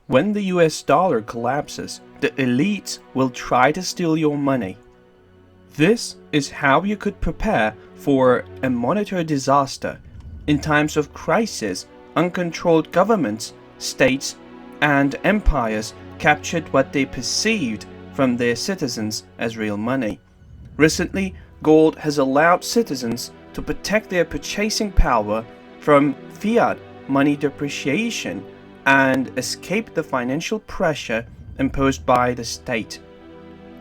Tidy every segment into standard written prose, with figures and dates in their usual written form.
When the US dollar collapses, the elites will try to steal your money. This is how you could prepare for a monetary disaster. In times of crisis, uncontrolled governments, states, and empires captured what they perceived from their citizens as real money. Recently, gold has allowed citizens to protect their purchasing power from fiat money depreciation and escape the financial pressure imposed by the state.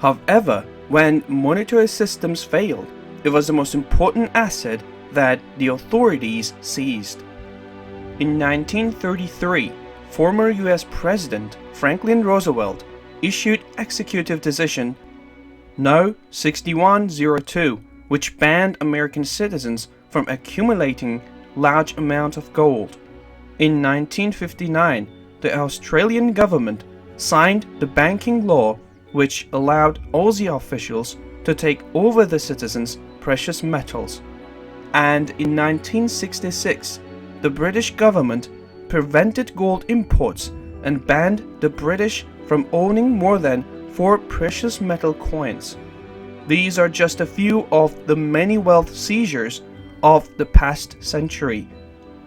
However, when monetary systems failed, it was the most important asset that the authorities seized. In 1933, former US President Franklin Roosevelt issued Executive Decision No. 6102, which banned American citizens from accumulating large amounts of gold. In 1959, the Australian government signed the banking law, which allowed Aussie officials to take over the citizens' precious metals. And in 1966, the British government prevented gold imports and banned the British from owning more than 4 precious metal coins. These are just a few of the many wealth seizures of the past century.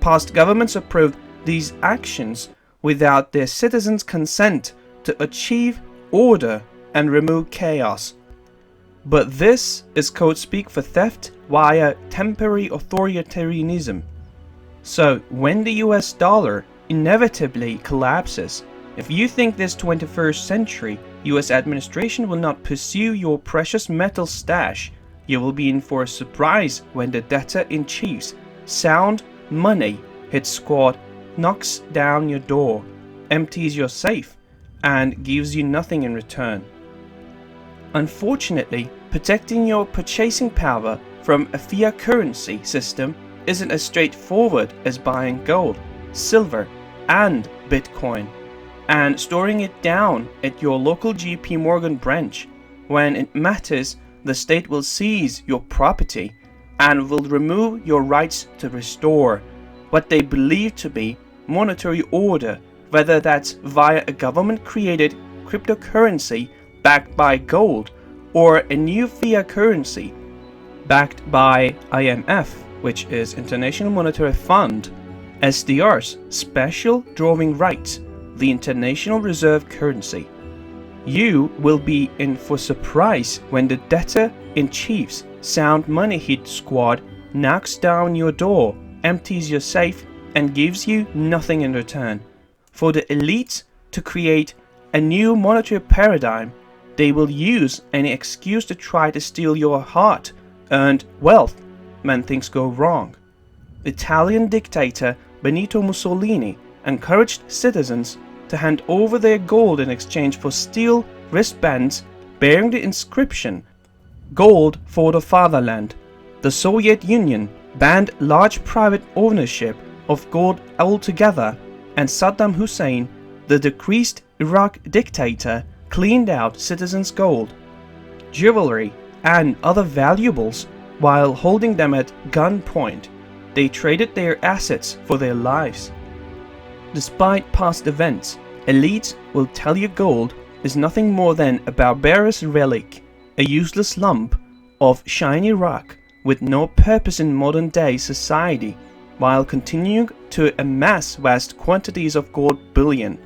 Past governments approved these actions without their citizens' consent to achieve order and remove chaos. But this is code speak for theft via temporary authoritarianism. So when the US dollar inevitably collapses, if you think this 21st century US administration will not pursue your precious metal stash, you will be in for a surprise when the debtor-in-chief's sound money hit squad, knocks down your door, empties your safe, and gives you nothing in return. Unfortunately, protecting your purchasing power from a fiat currency system isn't as straightforward as buying gold, silver, and Bitcoin, and storing it down at your local JP Morgan branch. When it matters, the state will seize your property and will remove your rights to restore what they believe to be monetary order, whether that's via a government-created cryptocurrency backed by gold or a new fiat currency backed by IMF, which is International Monetary Fund, SDR's special drawing rights, the international reserve currency. You will be in for surprise when the debtor-in-chief's sound money hit squad knocks down your door, empties your safe, and gives you nothing in return. For the elites to create a new monetary paradigm, they will use any excuse to try to steal your hard-earned wealth when things go wrong. Italian dictator Benito Mussolini encouraged citizens to hand over their gold in exchange for steel wristbands bearing the inscription "Gold for the Fatherland." The Soviet Union banned large private ownership of gold altogether, and Saddam Hussein, the decreased Iraq dictator, cleaned out citizens' gold, jewelry, and other valuables while holding them at gunpoint. They traded their assets for their lives. Despite past events, elites will tell you gold is nothing more than a barbarous relic, a useless lump of shiny rock with no purpose in modern-day society, while continuing to amass vast quantities of gold bullion.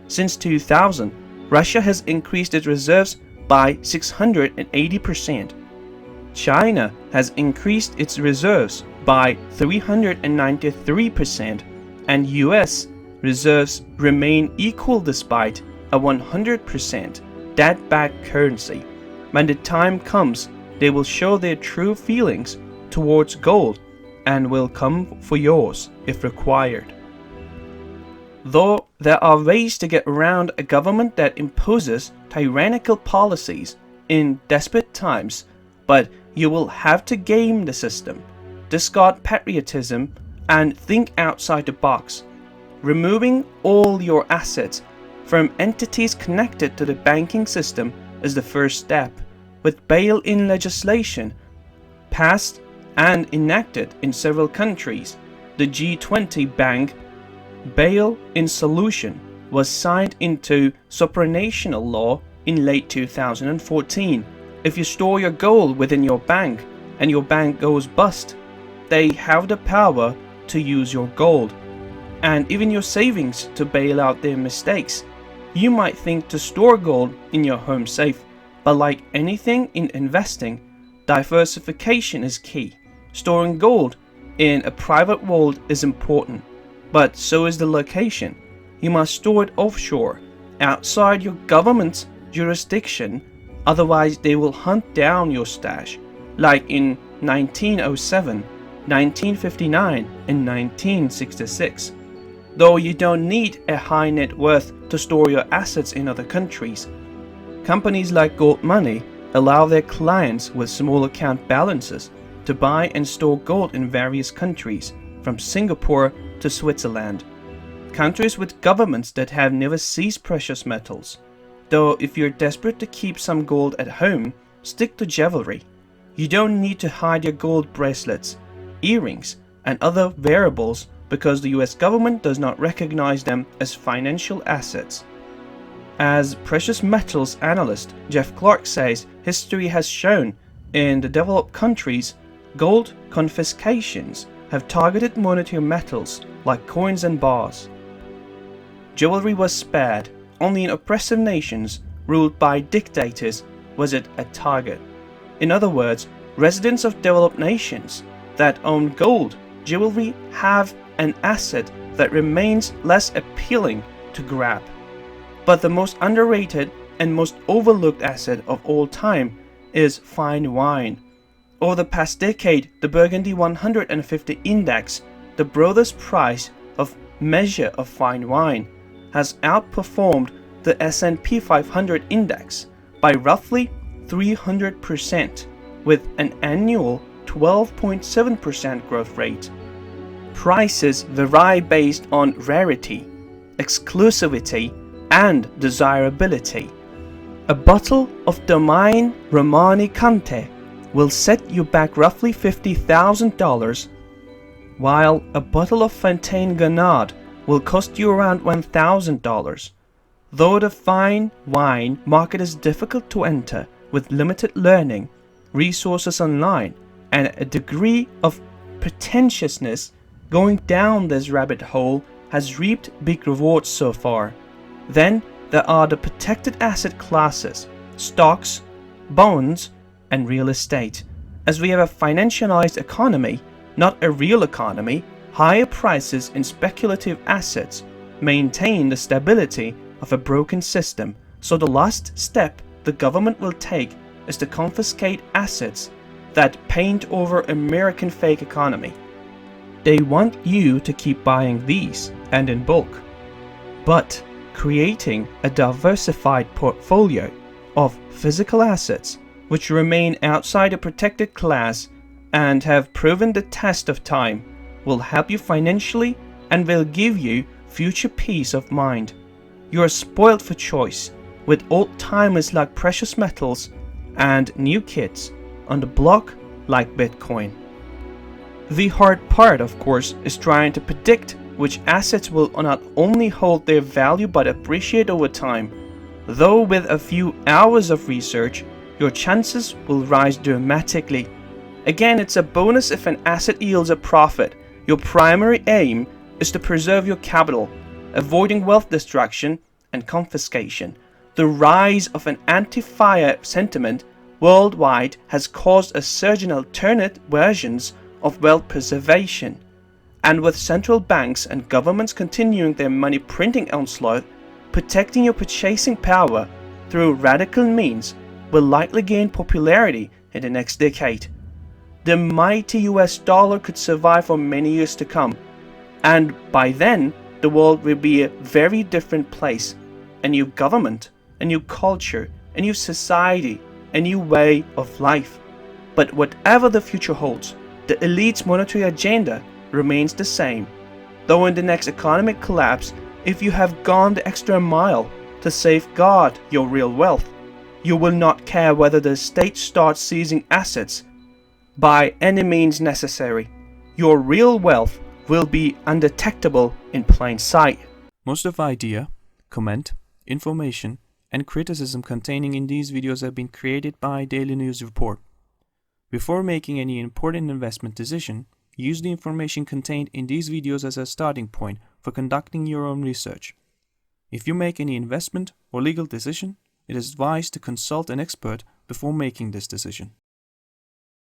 Since 2000, Russia has increased its reserves by 680%. China has increased its reserves by 393%, and US reserves remain equal despite a 100% debt-backed currency. When the time comes, they will show their true feelings towards gold and will come for yours if required. Though there are ways to get around a government that imposes tyrannical policies in desperate times, but you will have to game the system, discard patriotism, and think outside the box. Removing all your assets from entities connected to the banking system is the first step, with bail-in legislation passed and enacted in several countries. The G20 Bank Bail-in Solution was signed into supranational law in late 2014. If you store your gold within your bank and your bank goes bust, they have the power to use your gold and even your savings to bail out their mistakes. You might think to store gold in your home safe, but like anything in investing, diversification is key. Storing gold in a private vault is important, but so is the location. You must store it offshore, outside your government's jurisdiction, otherwise they will hunt down your stash, like in 1907, 1959 and 1966. Though you don't need a high net worth to store your assets in other countries. Companies like Gold Money allow their clients with small account balances to buy and store gold in various countries, from Singapore to Switzerland. Countries with governments that have never seized precious metals. Though if you're desperate to keep some gold at home, stick to jewelry. You don't need to hide your gold bracelets, earrings, and other wearables because the US government does not recognize them as financial assets. As precious metals analyst Jeff Clark says, history has shown in the developed countries, gold confiscations have targeted monetary metals like coins and bars. Jewelry was spared. Only in oppressive nations ruled by dictators was it a target. In other words, residents of developed nations that own gold jewelry have an asset that remains less appealing to grab. But the most underrated and most overlooked asset of all time is fine wine. Over the past decade, the Burgundy 150 Index, the broadest price of measure of fine wine, has outperformed the S&P 500 Index by roughly 300%, with an annual 12.7% growth rate. Prices vary based on rarity, exclusivity, and desirability. A bottle of Domaine Romani Conti will set you back roughly $50,000, while a bottle of Fontaine Gannard will cost you around $1,000. Though the fine wine market is difficult to enter with limited learning, resources online, and a degree of pretentiousness, going down this rabbit hole has reaped big rewards so far. Then there are the protected asset classes, stocks, bonds, and real estate. As we have a financialized economy, not a real economy, higher prices in speculative assets maintain the stability of a broken system. So the last step the government will take is to confiscate assets that paint over American fake economy. They want you to keep buying these, and in bulk. But creating a diversified portfolio of physical assets which remain outside a protected class and have proven the test of time will help you financially and will give you future peace of mind. You are spoiled for choice with old-timers like precious metals and new kids on the block like Bitcoin. The hard part, of course, is trying to predict which assets will not only hold their value but appreciate over time. Though with a few hours of research, your chances will rise dramatically. Again, it's a bonus if an asset yields a profit. Your primary aim is to preserve your capital, avoiding wealth destruction and confiscation. The rise of an anti-fiat sentiment worldwide has caused a surge in alternate versions of wealth preservation. And with central banks and governments continuing their money printing onslaught, protecting your purchasing power through radical means will likely gain popularity in the next decade. The mighty US dollar could survive for many years to come, and by then the world will be a very different place. A new government, a new culture, a new society, a new way of life. But whatever the future holds, the elite's monetary agenda remains the same. Though in the next economic collapse, if you have gone the extra mile to safeguard your real wealth, you will not care whether the state starts seizing assets by any means necessary. Your real wealth will be undetectable in plain sight. Most of the idea comment, information, and criticism containing in these videos have been created by Daily News Report. Before making any important investment decision, use the information contained in these videos as a starting point for conducting your own research. If you make any investment or legal decision, it is advised to consult an expert before making this decision.